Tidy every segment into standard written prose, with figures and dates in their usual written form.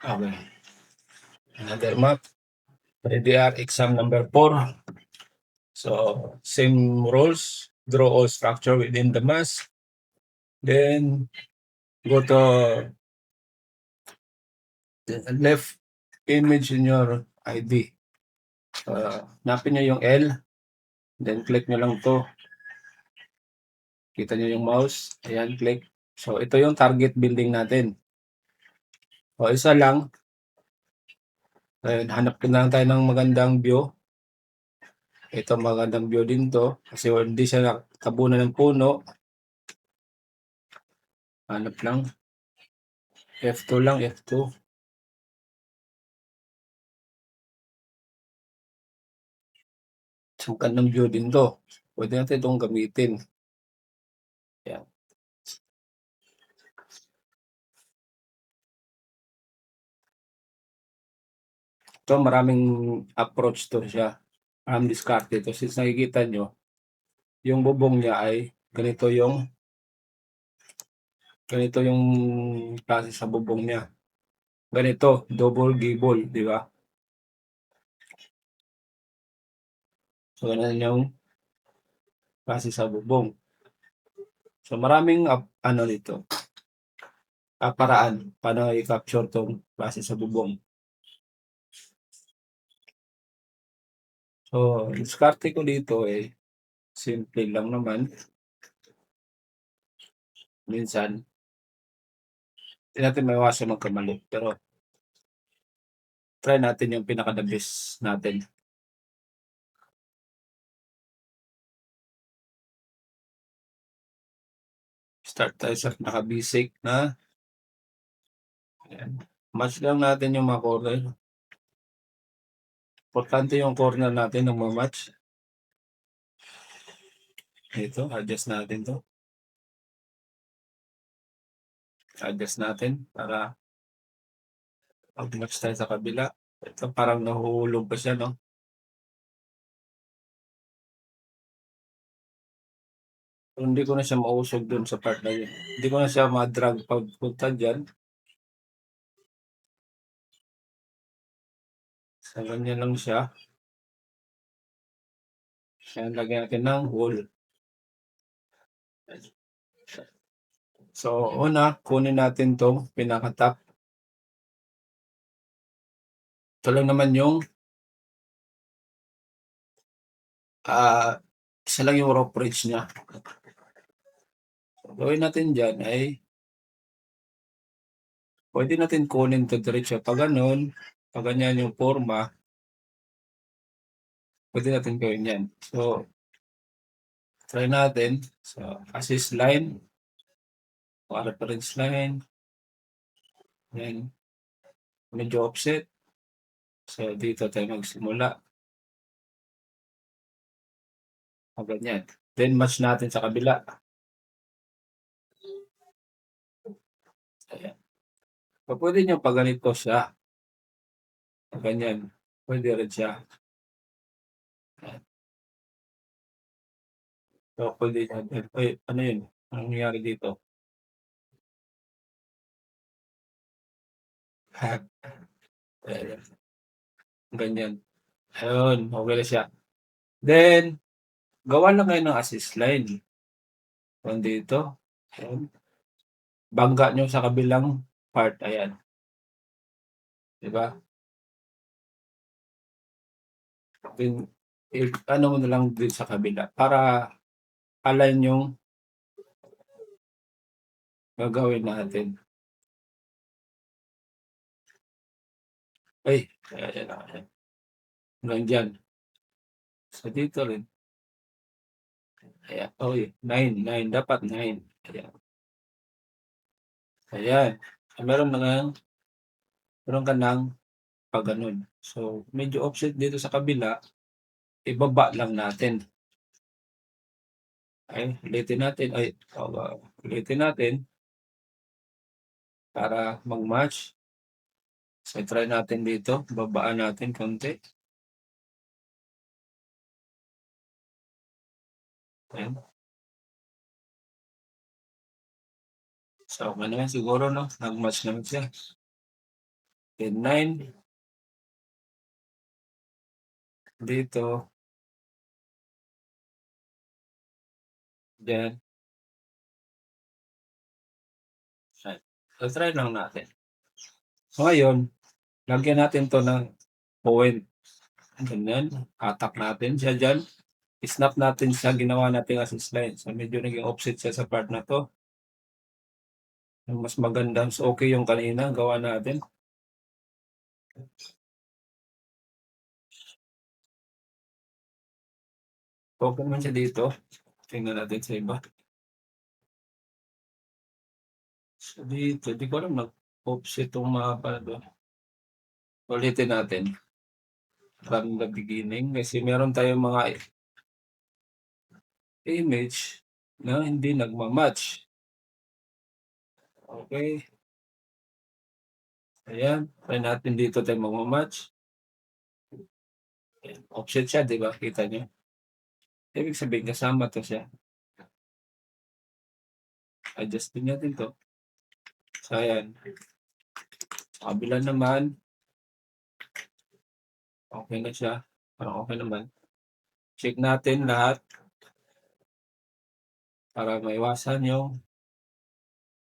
Okay. Another map. ADR exam number 4. So, same rules. Draw all structure within the mass. Then, go to the left image in your ID. Hanapin nyo yung L. Then, click nyo lang to. Kita nyo yung mouse. Ayan, click. So, ito yung target building natin. O, isa lang. Ayun, hanap na lang tayo ng magandang view. Ito magandang view din to. Kasi hindi siya nakabunan ng puno. Hanap lang. F2 lang, F2. So, magandang view din to. Pwede natin itong gamitin. Ayan. So, maraming approach to siya. Maraming diskarte to. Since nakikita nyo, yung bubong niya ay ganito yung klase sa bubong niya. Ganito, double gable, di ba? So, ganun yung klase sa bubong. So, maraming nito, paraan paano i-capture tong klase sa bubong. So, diskarte ko dito simple lang naman. Minsan, hindi natin maiwasan magkamali. Pero, try natin yung pinaka-the best natin. Start tayo sa naka-basic na. Ayan. Match lang natin yung mga corner. Importante yung corner natin ng match. Ito, adjust natin to. Adjust natin para pag-match tayo sa kabila. Ito parang nahuhulog pa siya, no? Hindi ko na siya mausog dun sa part na yun. Hindi ko na siya ma-drag pagpunta dyan. So, ganyan lang siya. Ayan, lagyan natin ng wall. So, una, kunin natin tong pinaka-top. Ito lang naman yung isa lang yung rope bridge niya. So, gawin natin dyan ay pwede natin kunin to diretso. Pag ganun, pag ganyan yung forma, pwede natin gawin yan. So, try natin. So, assist line, reference line, then medyo offset. So, dito tayo magsimula. Ganyan. Then, match natin sa kabila. Ayan. So, pwede nyo pag ganito siya. Ganyan. Pwede rin siya. Ayan. So, pwede nyo. Ay, ano yun? Anong nangyari dito? Ayan. Ganyan. Ayun. Okay na siya. Then, gawa lang kayo ng assist line. Dito. Ayan. Bangga nyo sa kabilang part. Ayan. Diba? Then, ano mo na lang din sa kabila para align yung gagawin natin. Ay, ayan na. Hanggang dyan. So, dito rin. Ayan. Oh, 9. Dapat 9. Ayan. Ayan. Meron ka ng pag ganun. So, medyo offset dito sa kabila, ibaba lang natin. Ay, ulitin natin. Ulitin natin para mag-match. So, try natin dito. Babaan natin konti. Ayan. So, okay naman siguro, no? Nag-match naman siya. then 9 dito, diyan, yan. So, try lang natin. So, ngayon, lagyan natin 'to ng point, ganyan, hatak natin siya diyan, snap natin sa ginawa nating assist line. So, medyo naging offset siya sa part na 'to. Yung mas maganda, mas okey yung kanina gawa natin. Okey naman siya dito, tingnan natin sa iba. So, dito di ko alam nag-offset 'tong mga pala 'to. Ulitin natin from the beginning kasi meron tayong mga image na hindi nagma-match. Okey, ayan, try natin dito tayo magma-match. Ayan, offset siya 'di ba, kita niyo? Ibig sabihin kasama 'to siya. Adjust din natin 'to. So ayan, sa kabila naman, okey na siya, parang okey naman. Check natin lahat para maiwasan yung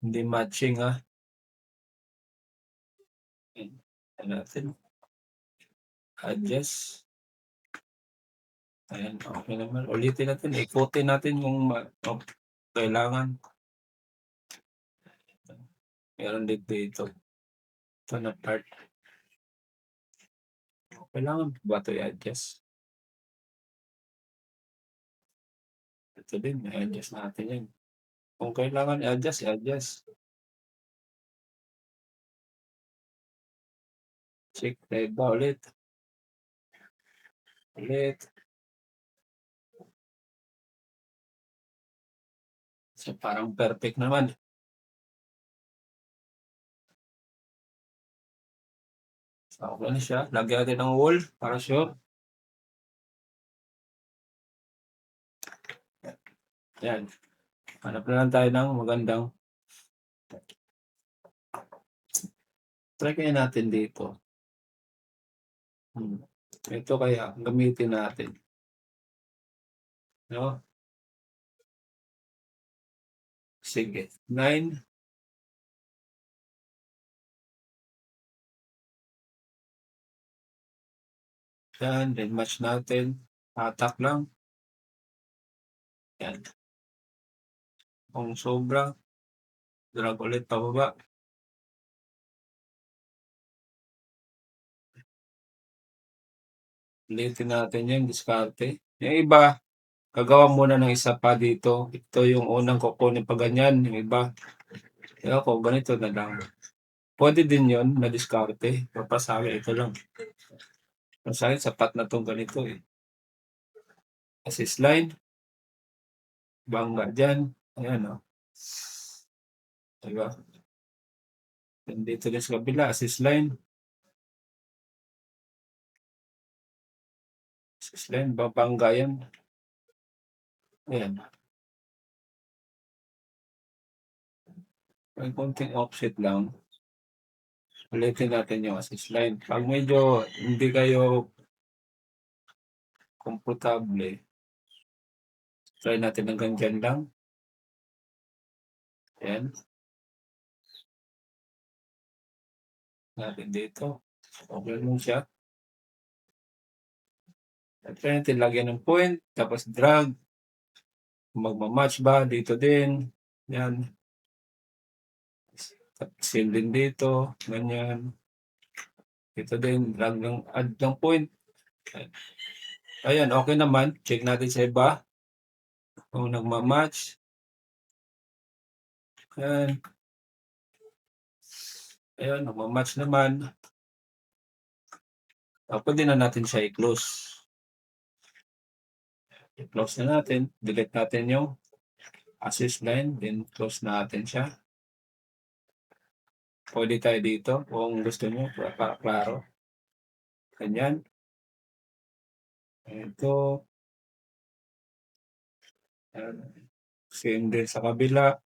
hindi matching, ayan, tignan natin, adjust, ayan, okey naman. Ulitin natin, ikutin natin kung kailangan. Meron din dito, ito na part, kailangan ba 'to i-adjust? Ito din i-adjust natin 'yan. Kung kailangan i-adjust, i-adjust. Check sa iba ulit, ulit. So, parang perfect naman. So, okey na siya, lagyan natin ng wool para sure. Yan, hanap na lang tayo ng magandang, try kaya natin dito. Hmm, ito kaya gamitin natin, 'no? Sige, 9, yan, then match natin, hatak lang, yan. Kung sobra, drag ulit pababa. Ulitin natin yung diskarte. Yung iba, gagawa muna ng isa pa dito. Ito yung unang kukunin pa ganyan, yung iba, eh, ako ganito na lang. Puwede din yun na diskarte, pero para sa'kin ito lang. Para sa'kin sapat na 'tong ganito, eh. Assist line, bangga diyan, ayan, 'di ba? Then dito din sa kabila assist line babangga yan, ayan. May konting offset lang, ulitin natin yung assist line. 'Pag medyo hindi kayo komportable, try natin hanggang diyan lang, ayan, natin dito, okey lang siya. At try natin lagyan ng point, tapos drag, kung magma-match ba dito din, yan. Same din dito, ganyan. Dito din, drag ng add ng point. Ayan, okey naman. Check natin sa iba kung nagma-match. Ayan, ayan nagma-match naman. Puwede na natin siya i-close. I-close na natin, delete natin yung assist line, then close natin siya. Puwede tayo dito kung gusto niyo para klaro, ganyan. Ito, ayan, same din sa kabila.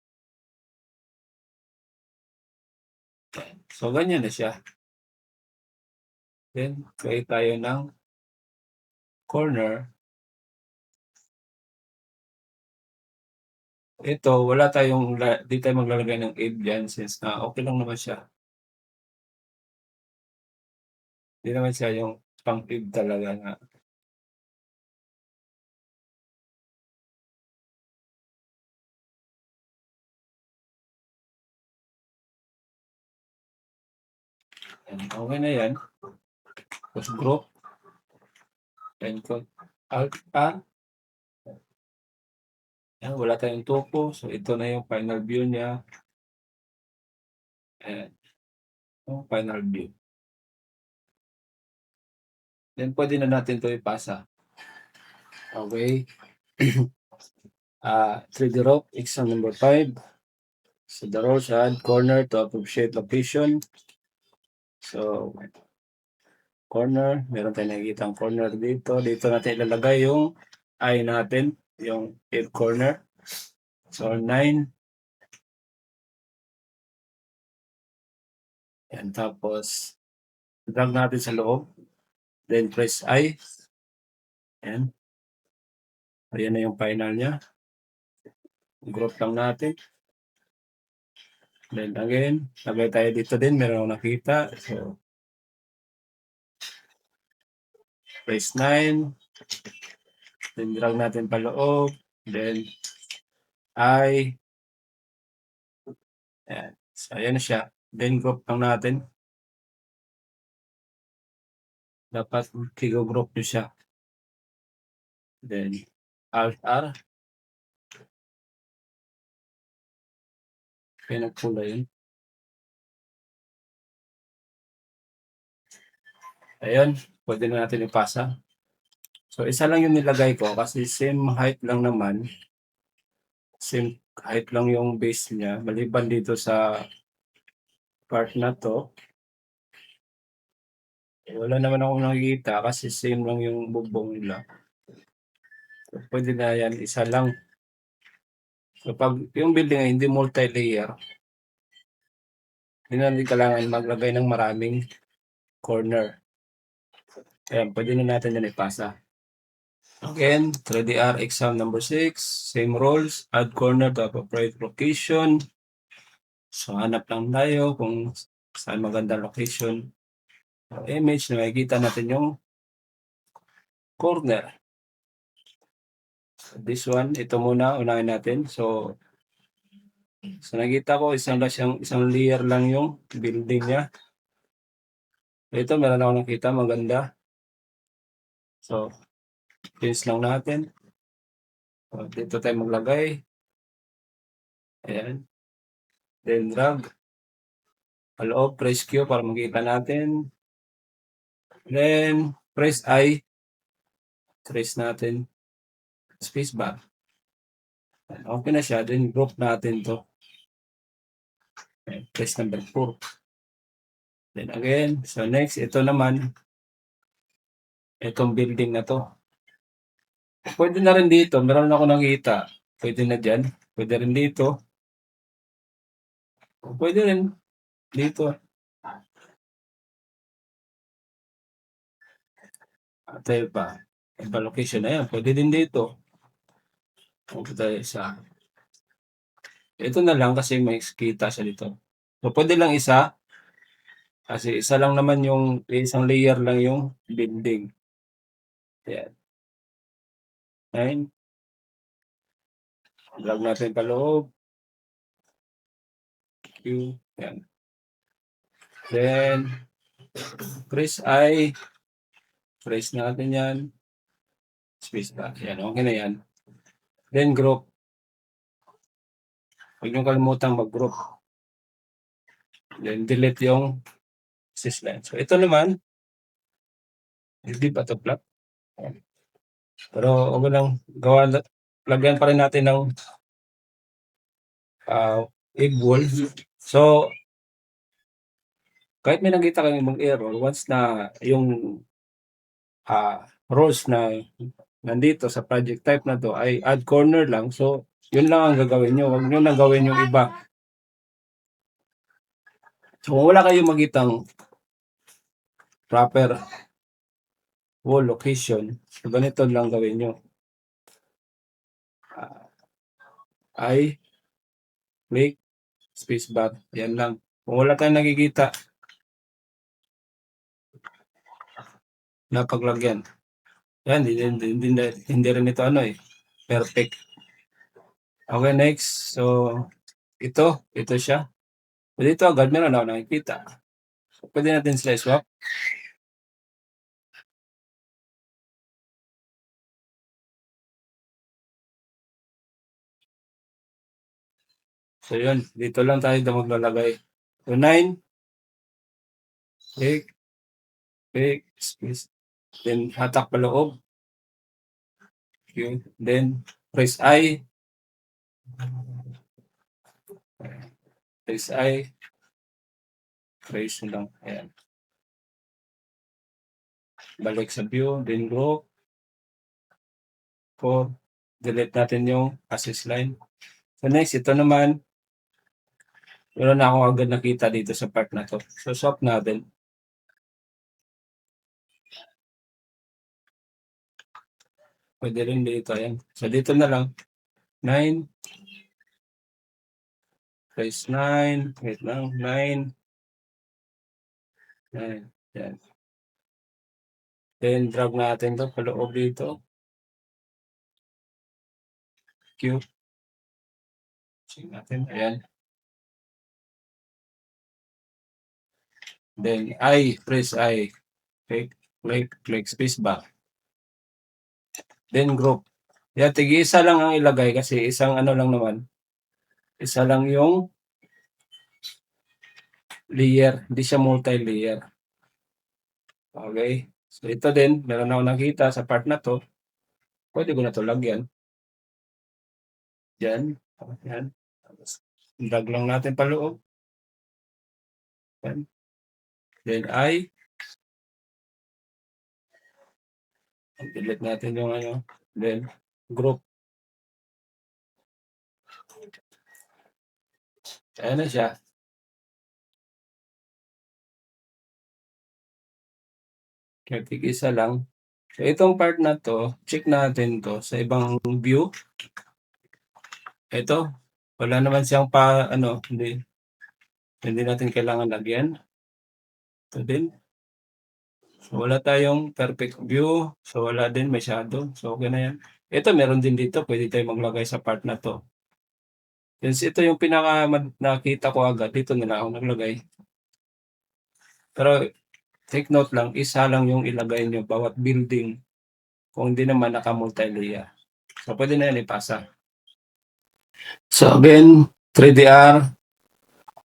So, ganyan na siya. Then create tayo ng corner. Ito wala tayong di tayo maglalagay ng aid diyan since na okey lang naman siya. Di naman siya yung pang-aid talaga na yan, okey na yan. Tapos group, then alt R. Yan, wala tayong topo. So, ito na yung final view niya. Ayan, yung final view. Then, pwede na natin ito ipasa. Okay. 3D rope, exam number 5. So, the rows add corner to appropriate location. So, corner, meron tayong nakikita ang corner dito. Dito natin ilalagay yung eye natin, yung air corner. So, 9. Yan, tapos, drag natin sa loob. Then, press I. Yan. Ayan na yung final niya. Group lang natin. Then, again, lagay tayo dito din. Meron akong nakita. So, press 9. Then, drag natin pa loob. Then, I. Ayan. So, ayan na siya. Then, group lang natin. Dapat i-group nyo siya. Then, Alt-R. Kaya nagpula yun. Ayan. Pwede na natin ipasa. So, isa lang yung nilagay ko kasi same height lang naman. Same height lang yung base niya. Maliban dito sa part na to. Wala naman akong nakikita kasi same lang yung bubong nila. So, pwede na yan, isa lang. So, pag yung building ay hindi multi-layer, hindi na kailangan maglagay ng maraming corner. Ayan, pwede na natin yan ipasa. Again, 3DR exam number 6, same rules, add corner to appropriate location. So, hanap lang tayo kung saan maganda location. Image na makikita natin yung corner. This one, ito muna, unahin natin. So, nakita ko isang layer lang yung building niya. Ito, meron ako nakita, maganda. So, pinch lang natin. So, dito tayo maglagay. Ayan. Then, drag. Paloob, press Q para makita natin. Then, press I. Trace natin. Space bar. Okay na siya. Then, group natin to. Press number 4. Then, again. So, next, ito naman. Itong building na to. Pwede na rin dito. Meron ako nakita. Pwede na dyan. Pwede rin dito. Pwede rin dito. Tayo pa. Iba location na yan. Pwede din dito. Pwede tayo sa... Ito na lang kasi may kita siya dito. So, pwede lang isa. Kasi isa lang naman yung... Isang layer lang yung building. Ayan. 9. Drag natin pa loob. Q. Ayan. Then, press I. Press natin yan. Space bar. Ayan. Okay na yan. Then, group. Huwag niyong kalimutang mag-group. Then, delete yung assist line. So, ito naman, hindi pa ito flat. Pero, okay lang. Lagyan pa rin natin ng egg wall. So, kahit may nakita kang mag-error, once na yung rows na nandito sa project type na to ay add corner lang. So, yun lang ang gagawin nyo. Huwag nyo nang gawin yung iba. So, kung wala kayong makitang proper wall location. So, ganito lang gawin nyo. I click spacebar. Yan lang. Kung wala tayong nakikita na paglagyan. Yan, hindi rin ito perfect. Okay, next. So, ito siya. So, dito agad meron ako nakikita. So, pwede natin sila swap. So, yun. Dito lang tayo maglalagay. So, 9. Click. Space. Then, hatak pa loob. Okay. Then, press I. Press I. Press lang. Ayan. Balik sa view. Then, group. Delete natin yung access line. So, next, ito naman. Meron na akong agad nakita dito sa part na to. So, swap natin. Pwede rin dito. Ayan. So, dito na lang. 9. Press 9. Wait lang. 9. 9. Ayan. Then, drag natin to paloob dito. Q. Check natin. Ayan. Then, press I. Click space bar. Then, group. Yan, tig-isa lang ang ilagay kasi isang lang naman. Isa lang yung layer. Hindi siya multi-layer. Okay. So, ito din, meron ako nakita sa part na to. Pwede ko na to lagyan. Yan. Yan. Drag lang natin paloob. Yan. Then, delete natin yung then, group. Ayan na siya. Kaya tig-isa lang. So, itong part na to, check natin to sa ibang view. Ito, wala naman siyang hindi natin kailangan lagyan. Ito din. So, wala tayong perfect view. So, wala din masyado. So, okay na yan. Ito, meron din dito. Pwede tayo maglagay sa part na to. Since ito yung pinaka nakita ko agad, dito nila ako naglagay. Pero, take note lang, isa lang yung ilagay nyo bawat building. Kung hindi naman naka-multi-layer. So, pwede na yan ipasa. So, again, 3DR,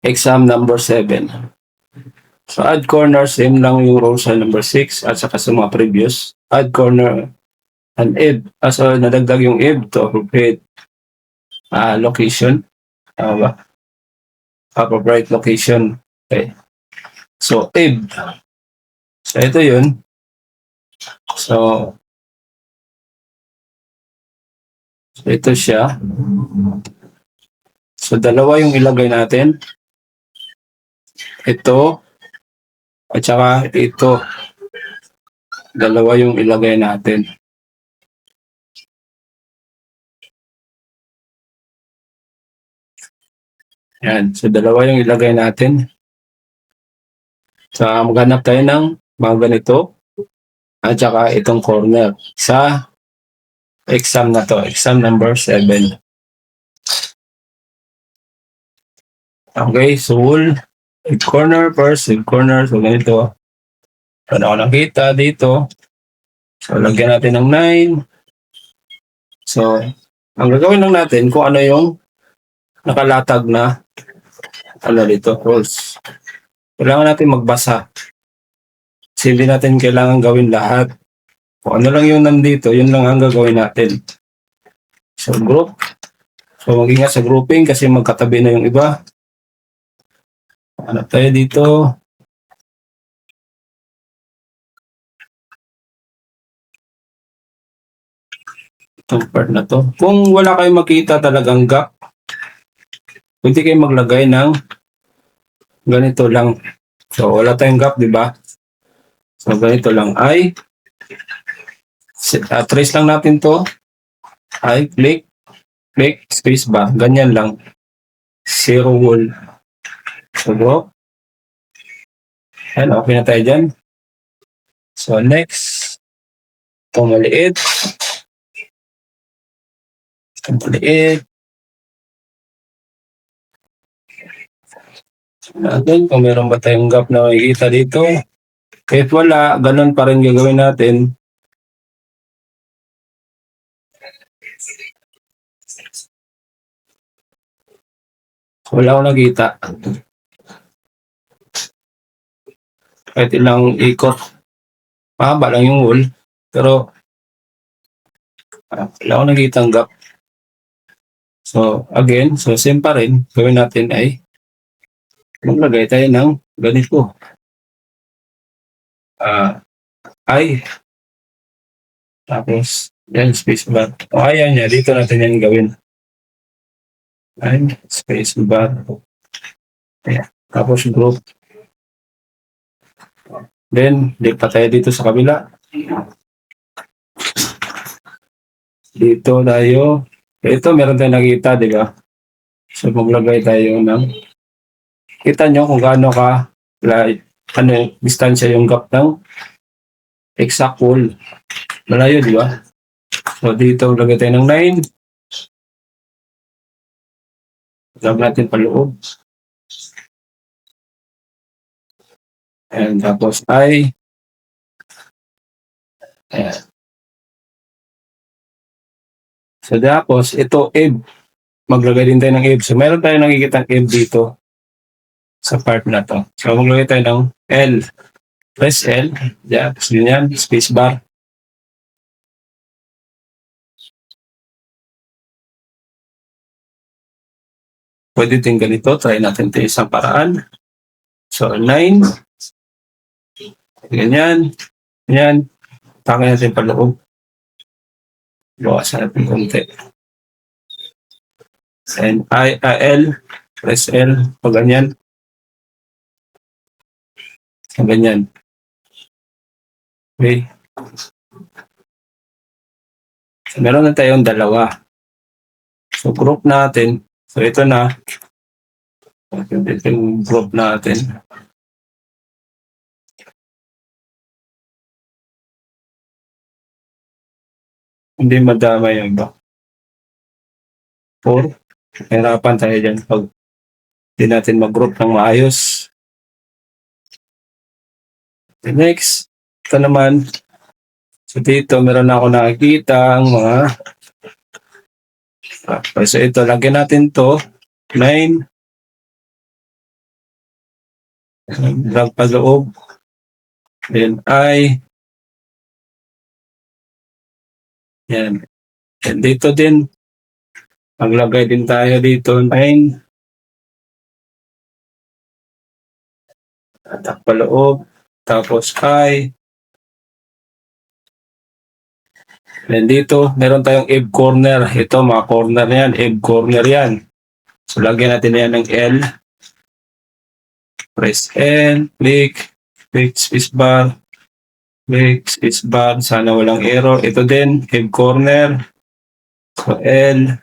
exam number 7. So, add corner, same lang yung rules sa number 6 at saka sa mga previous. Add corner and if. So, nadagdag yung if to appropriate location. Appropriate location. Okay. So, if. So, ito yun. So, ito siya. So, dalawa yung ilagay natin. Ito. At saka ito. Dalawa yung ilagay natin. Yan. So, dalawa yung ilagay natin. So, maghanap tayo ng mga ganito. At saka itong corner. Sa exam na to. Exam number 7. Okay. So, corner first. Corner. So, ganito. Ano ako nakita dito. So, lagyan natin ng 9. So, ang gagawin lang natin kung ano yung nakalatag na dito, rules. Kailangan natin magbasa. Kasi hindi natin kailangan gawin lahat. Kung ano lang yung nandito, yun lang ang gagawin natin. So, group. So, mag-ingat sa grouping kasi magkatabi na yung iba. Hanap tayo dito. Itong part na to. Kung wala kayong makita talagang gap, pwede kayong maglagay ng ganito lang. So, wala tayong gap, di ba? So, ganito lang ay trace lang natin to ay click, space bar. Ganyan lang. Zero wall. So, go. Ayan, okay na tayo dyan. So, next. Ito maliit. Ito maliit. Natin kung meron ba tayong gap na makikita dito. Kahit wala, ganun pa rin gagawin natin. Wala akong nakita. Kahit ilang ikot. Mahaba lang yung wall. Pero, wala akong nakita ang gap. So, again, so same pa rin. Gawin natin ay maglagay tayo ng ganito. Ay. Tapos, yan, space bar. O, ayan niya. Dito natin yan gawin. Ay, space bar. Ayan. Tapos, group. Then, lipat tayo dito sa kabila. Dito tayo. Ito, meron tayong nakita, di ba? So, maglagay tayo ng... Kita nyo kung gaano ka distansya yung gap ng exact wall. Malayo, di ba? So, dito, lagay tayo ng 9. Lagay natin paloob. And tapos ay... Ayan. So, tapos, ito, ebb. Maglagay din tayo ng ebb. So, meron tayo nakikita ng ebb dito sa part na to. So, maglagay tayo ng L. Press L. Yeah, tapos ganyan, space bar. Pwede din ganito. Try natin ito isang paraan. So, 9. Ganyan. Ganyan. Takay natin paloob. Bawasan natin konti. And L. Press L. Pag ganyan. Ganyan. Okay. So, meron na tayong dalawa. So, group natin. So, ito na. Ito yung group natin. Hindi madama yung iba. 4. Hirapan tayo dyan pag hindi natin mag-group ng maayos. Next, ito naman. So, dito, meron na ako nakikita ang mga so, ito, lagyan natin to 9. Drag pa loob. Then, I. Yan. And dito din, maglagay din tayo dito 9. Atak pa loob. Tapos, I. Then dito, meron tayong ebb corner. Ito, mga corner yan. Ebb corner yan. So, lagyan natin yan ng L. Press L. Click. Click space bar. Click space bar. Sana walang error. Ito din, ebb corner. So, L.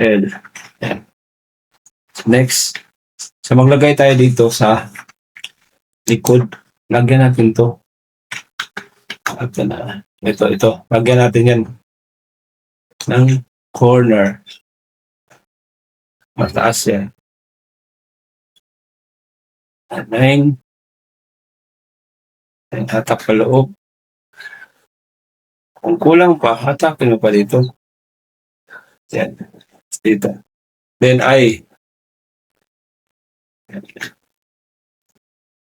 L. Yan. Next. So, maglagay tayo dito sa likod. Lagyan natin to. Ito. Lagyan natin yan ng corner. Mataas yan. 9. Hatak pa loob. Kung kulang pa, hatakin mo pa dito. Yan. Dito. Then I.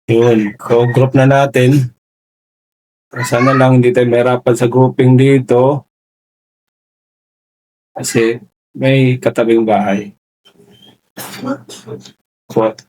Yun. Group na natin. Sana lang hindi tayo mahirapan sa grouping dito. Kasi may katabing bahay. What?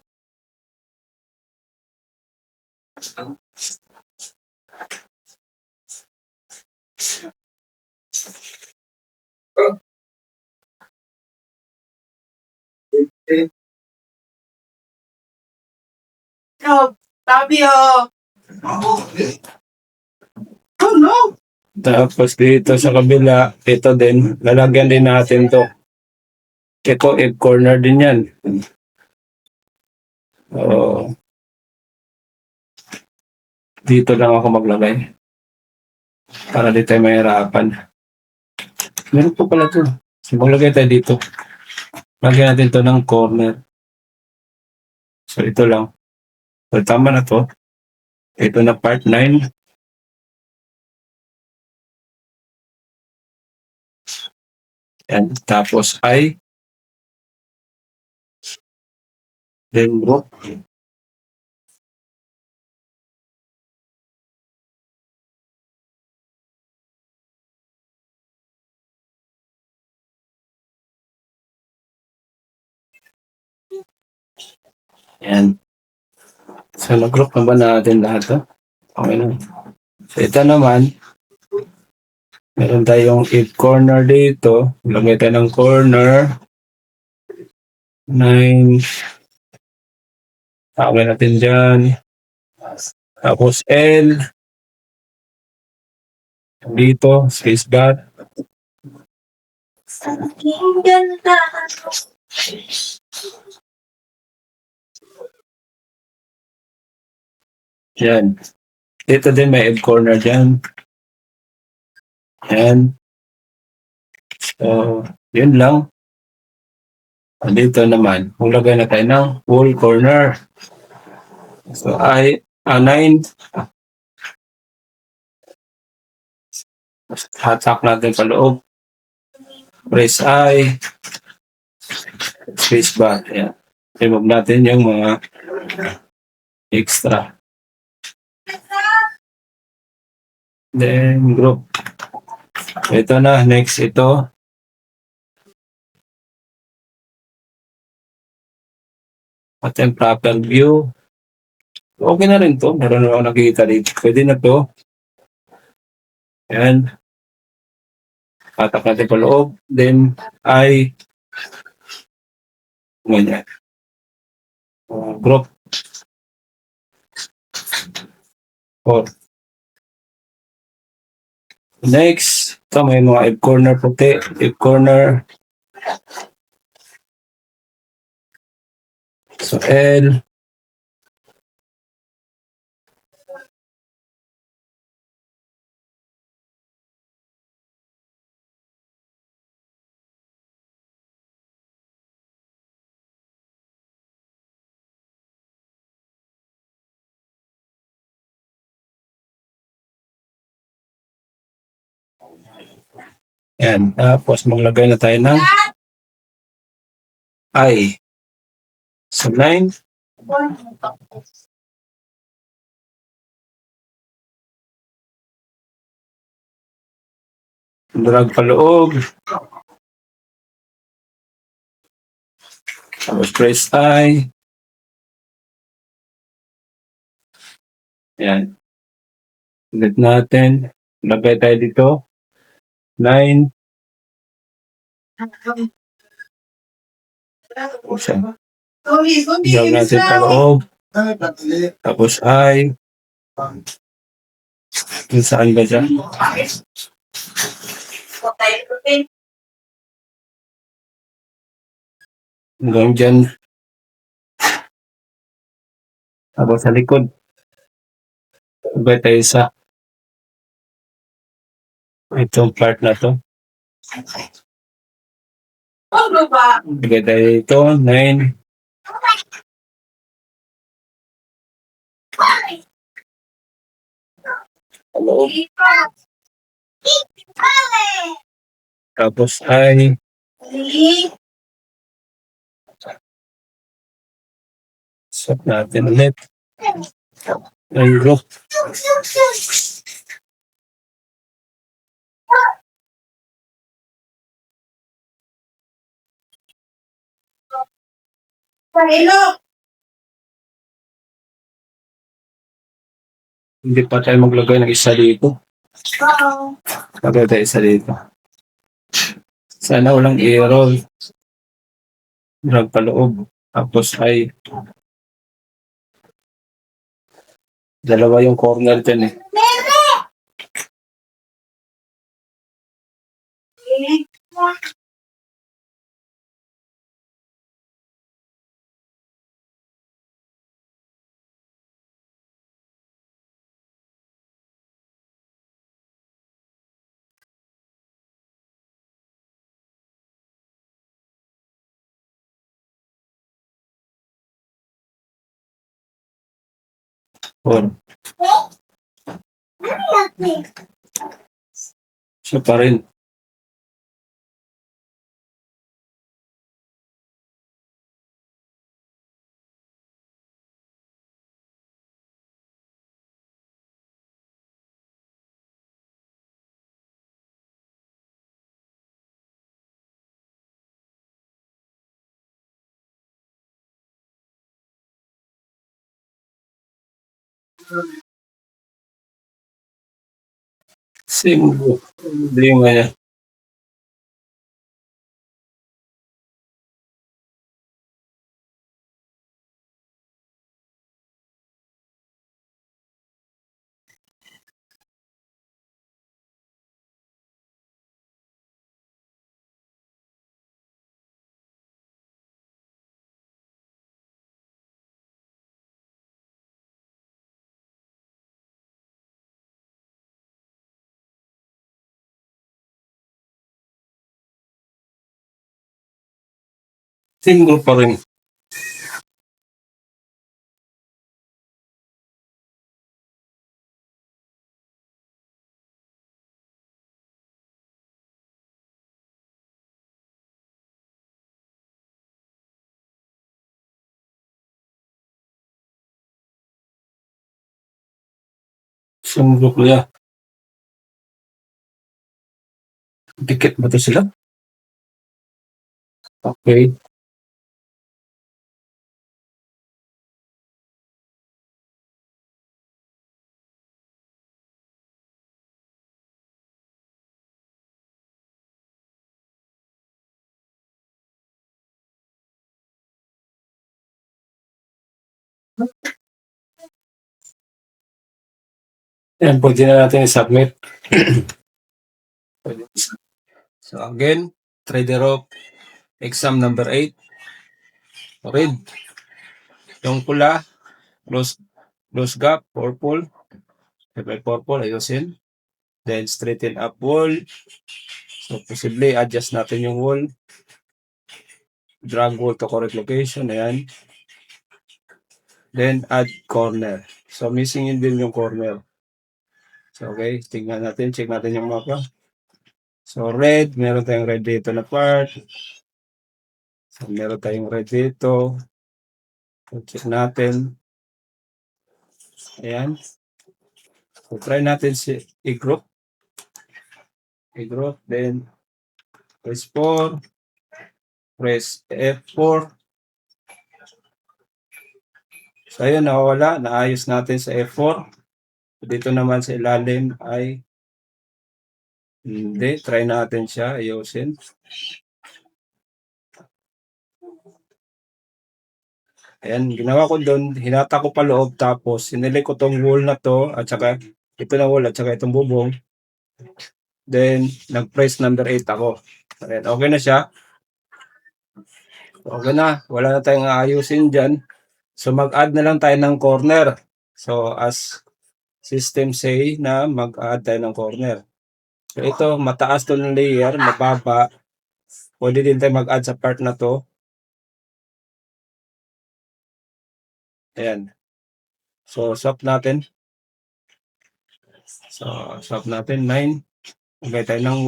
Tapos dito sa kabila, ito din, lalagyan din natin to. Ito, egg corner din yan. Oo. Dito lang ako maglagay. Para di tayo mahirapan. Meron po pala to. So, maglagay tayo dito. Lagyan natin to ng corner. So, ito lang. So, tama na to. Ito na part 9. Yan. Tapos I. Then group. Yan. So, nag-group na ba natin lahat to? Okay na. So, ito naman, meron tayong egg corner dito. Lagay tayo ng corner. 9. Tawag natin dyan. Tapos L. Dito, space bar. Aking ganda. Yan. Dito din may egg corner dyan. Yan. So, yun lang. Dito naman, maglagay na tayo ng whole corner. So, 9. Hatak natin sa loob. Press I. Space bar. Yan. Remove natin yung mga extra. Then, group. Ito na. Next, ito. At yung proper view. Okay na rin to. Meron na ako nakikita dito. Pwede na to. Yan. Hatak natin sa loob. Then, I. Ganyan. Group. 4. Next, ito may mga egg corner puti, egg corner. So, L. Yan. Tapos maglagay na tayo ng I. So, 9. Drag pa loob. Tapos press I. Yan. Ulit natin. Lagay tayo dito. 9. Drag natin pa loob. Tapos I. Kung saan ba dyan? Hanggang dyan. Tapos sa likod. Lagay tayo sa itong part na to. Lagay tayo dito. 9. Hello. Tapos I. Swap natin ulit. Ay, group. Hindi pa tayo maglagay ng isa dito. Lagay tayo isa dito. Sana walang error. Drag pa loob. Tapos ay Dalawa yung corner dyan eh. Or, siya pa rin. Singgo. Problema niya. Singgo pa rin. Singgo kuya. Dikit ba to sila? Okay. Yan, pwede na natin i-submit. So again, trader of exam number 8. Red. Yung pula, close gap, purple. May purple, ayusin. Then straighten up wall. So posible adjust natin yung wall. Drag wall to correct location. Ayan. Then add corner. So missing yun din yung corner. So okay, tingnan natin, check natin yung mapa. So red, meron tayong red dito na part. So meron tayong red dito. So check natin. Ayan. So try natin si i-group. I-group, then press 4. Press F4. So ayun, nawawala. Naayos natin sa F4. Dito naman sa ilalim ay hindi. Try natin siya. Ayusin. Ayan, ginawa ko doon. Hinata ko pa loob. Tapos, sinili ko tong wall na to. At saka, ito na wall. At saka itong bubong. Then, nag-press number 8 ako. Ayan, okay na siya. Okay na. Wala na tayong aayusin dyan. So, mag-add na lang tayo ng corner. So, as system say na mag-add tayo ng corner. So, ito, mataas to ng layer, mababa. Pwede din tayo mag-add sa part na to. Ayan. So, swap natin. So, swap natin 9. Lagay tayo ng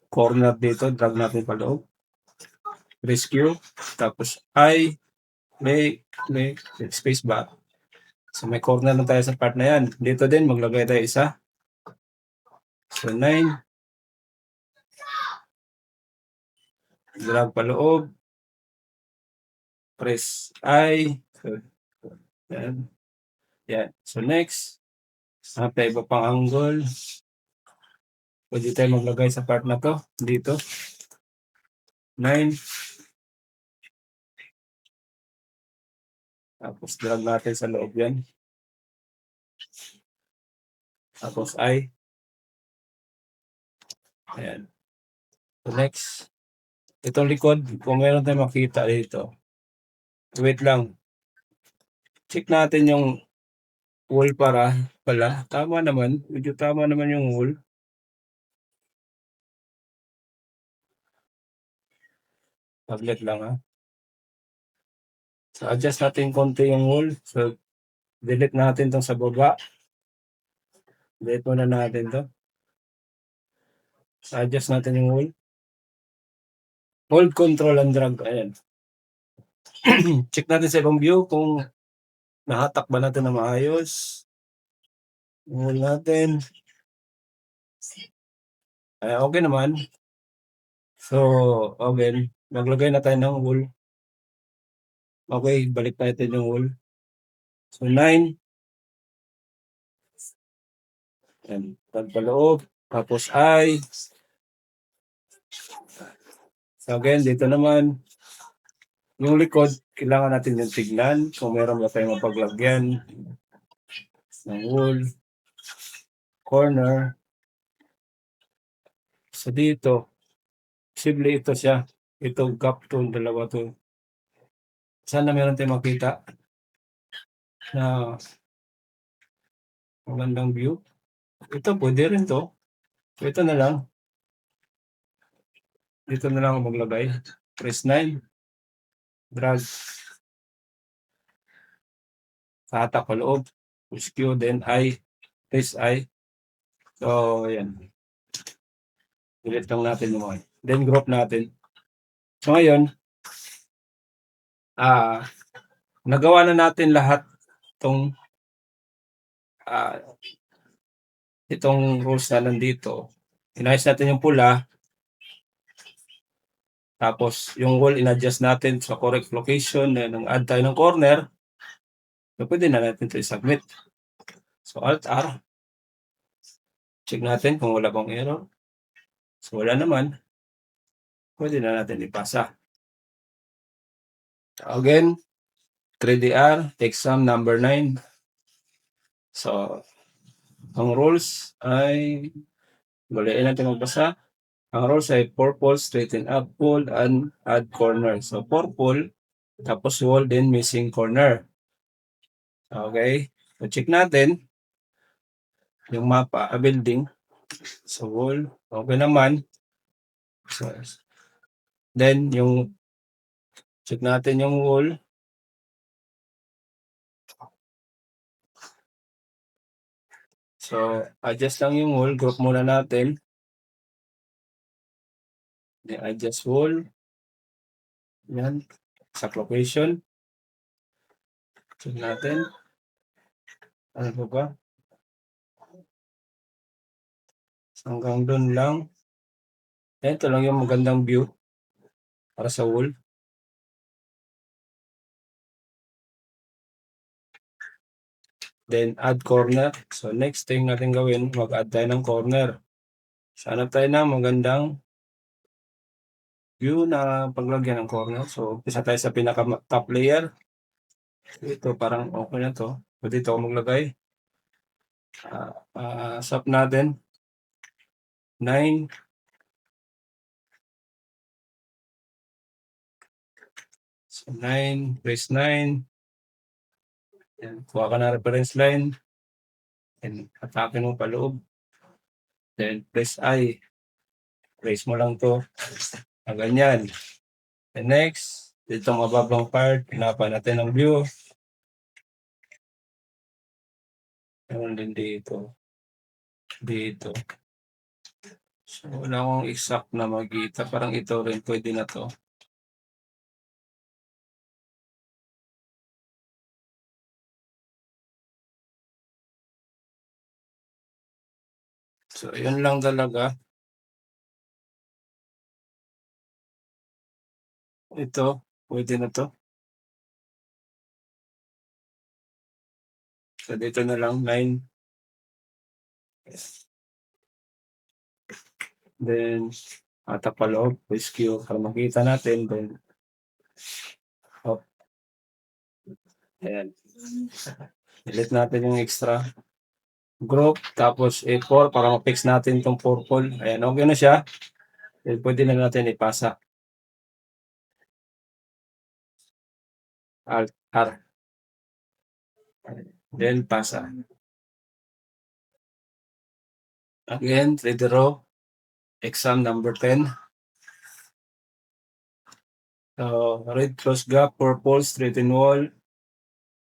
corner dito. Drag natin pa loob. Rescue. Tapos I. Make. Space bar. So, may corner na tayo sa part na yan. Dito din, maglagay tayo isa. So, 9. Drag pa loob. Press I. So, yan. Yan. So, next. Tayo iba pang angle. Pwede tayo maglagay sa part na to. Dito. 9. Tapos drag natin sa loob yan. tapos I. Ayan. So next, itong likod, kung meron tayong makita dito, wait lang, check natin yung wall pala, tama naman, medyo tama naman yung wall. Tablet lang ha. So adjust natin konti yung wall. So delete natin tong sa baba. Delete muna natin to. So adjust natin yung wall. Hold control and drag. Ayan. Check natin sa ibang view kung nahatak ba natin na maayos. Yung wall natin. Ay, okay naman. So, okay. Maglagay na tayo ng wall. Okay, balik natin yung wall. So, 9. Ayan. Pagpaloob. Tapos I. So, again, dito naman. Yung likod, kailangan natin yung tignan kung meron ba tayong mapaglagyan ng wall, corner. So dito, posible ito siya. Ito gap to, dalawa to. Sana meron tayong makita na magandang view. Ito, pwede rin to. So ito na lang. Dito na lang ako maglagay. Press 9. Drag. Hatak pa loob. Push Q, then I. Press I. So, ayan. Delete lang natin yung mga. Then group natin. So ngayon, nagawa na natin lahat itong itong rules na nandito. Inayos natin yung pula. Tapos yung wall in-adjust natin sa correct location. Then nang add tayo ng corner. So pwede na natin ito i-submit. So Alt R. Check natin kung wala bang error. So wala naman. Pwede na natin ipasa. Again, 3DR, exam number 9. So, ang rules ay, baliin natin magbasa. Ang rules ay purple, straighten up, pull, and add corner. So, purple, tapos wall, then missing corner. Okay. So, check natin yung mapa, building. So, wall, okay naman. So, then, check natin yung wall. So, adjust lang yung wall. Group muna natin. Then, adjust wall. Yan. Sa location. Check natin. Ano po ba? Hanggang doon lang. Ito lang yung magandang view para sa wall. Then, add corner. So, next thing natin gawin, mag-add tayo ng corner. Sana tayo na magandang view na paglagyan ng corner. So, isa tayo sa pinaka-top layer. Ito, parang okay na to. Pwede ito maglagay. Swap natin. 9. So, 9. Press 9. Yan. Kuha ka na reference line. And atake mo pa loob. Then, press I. Press mo lang to. Ganyan. And next, itong mababang part, hinapan natin ang view. Meron din dito. Dito. So, wala akong exact na makita. Parang ito rin, pwede na to. So, yun lang talaga. Ito, pwede na to. So, dito na lang, 9. Then, hatak pa loob, rescue, para makita natin. Then, oh, ayan. Delete natin yung extra. group, tapos A4 para ma-fix natin 'tong purple. Ayan, okay na siya. Then puwede na natin ipasa. Alt R. Then pasa. Again, 3D row, exam number 10. Red close gap, purple straighten wall,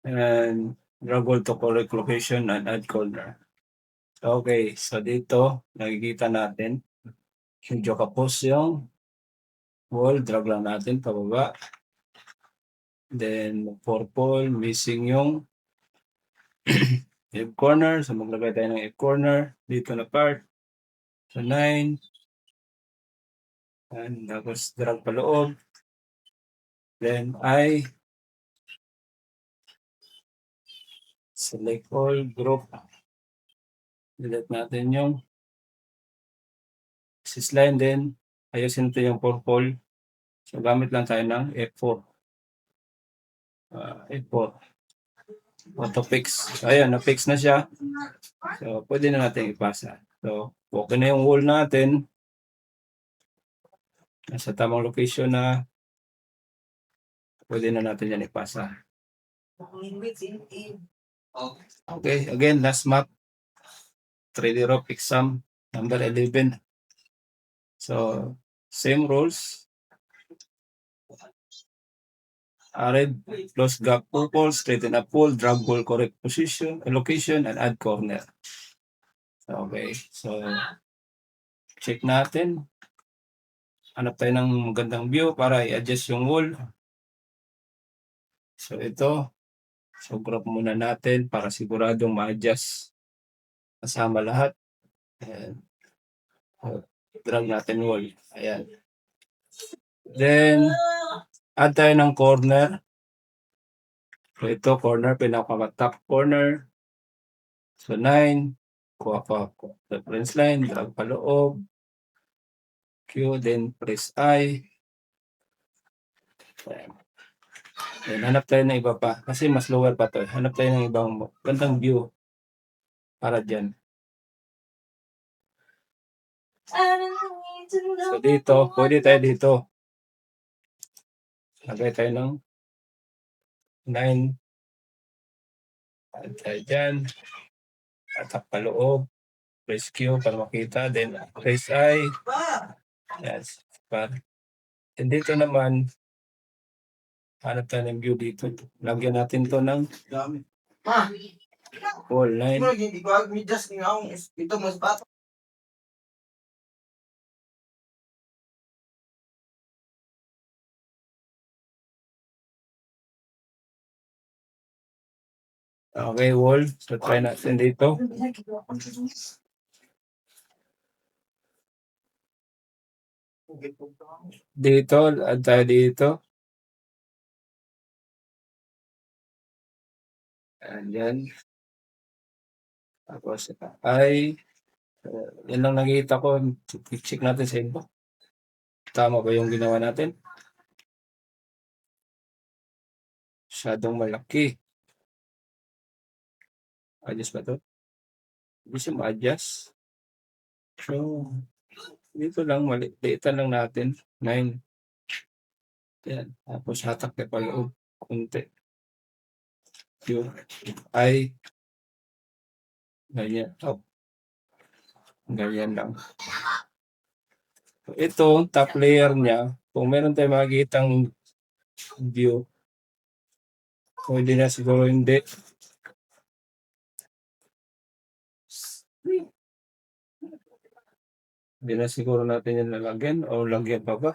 and drag wall to correct location and add corner. Okay, so dito nakikita natin medyo kapos yung wall, drag lang natin pababa. Then purple, missing yung F corner, so maglagay tayo ng F corner dito na part. So 9, and tapos drag pa loob. Then I select all group. Delete natin yung line, then ayusin natin yung purple. So gamit lang tayo ng F4. F4. Auto fix. So ayan, na-fix na siya. So pwede na natin ipasa. So okay na yung wall natin. Nasa tamang location na. Pwede na natin yan ipasa. Okay, again, last map. 3D rope exam number 11. So same rules. Red, close gap, purple, straighten up wall, drag wall, correct position, location, and add corner. Okay, so check natin. Hanap tayo ng magandang view para i-adjust yung wall. So ito, so group muna natin para siguradong ma-adjust kasama lahat. Ayan. Drag natin wall. Ayan. Then, add tayo ng corner. So ito, corner, pinaka-top corner. So 9, kuha ko reference line, drag pa loob. Q, then press I. Ayan. Then hanap tayo ng iba pa kasi mas lower pa to. Hanap tayo ng ibang gandang view para dyan. So dito, pwede tayo dito. Lagay tayo ng 9. Add tayo dyan. Atak pa loob. Press Q para makita. Then press I. Yes. And dito naman, hanap tayo ng view dito. Lagyan natin to ng wall line. Okay, wall. So try natin dito. Dito, add tayo dito. Ayan. Tapos ay, yan lang nakita ko. Check natin sa iba. Tama ba yung ginawa natin? Masyadong malaki. Adjust ba to? Hindi siya ma-adjust. So, dito lang, maliitan lang natin. 9. Yan. Tapos hatak na paloob. Kunti. Yung ay, ganyan. Oh, ganyan lang. Ito, top layer niya, kung meron tayong makikitang view, pwede na siguro hindi. Hindi na siguro natin yan lalagyan o lagyan pa ba?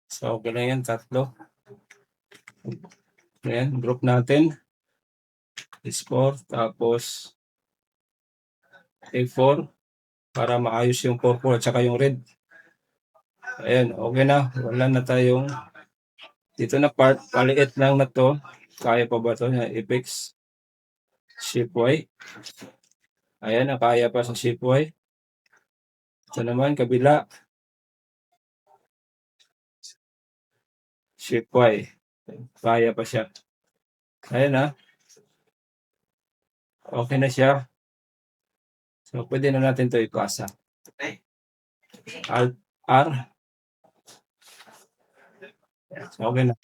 So, okey lang yan, 3. Ayan, group natin is 4 tapos A4 para maayos yung purple at saka yung red. Ayan, okey na. Wala na tayong dito na part, maliit lang na 'to. Kaya pa ba 'to na i-fix? Shape Y. Ayan, kaya pa sa shape Y. Ito naman kabila. Shape Y. Kaya pa siya. Ayan, okey na siya. So, puwede na natin 'to ipasa. Alt R. Okey na.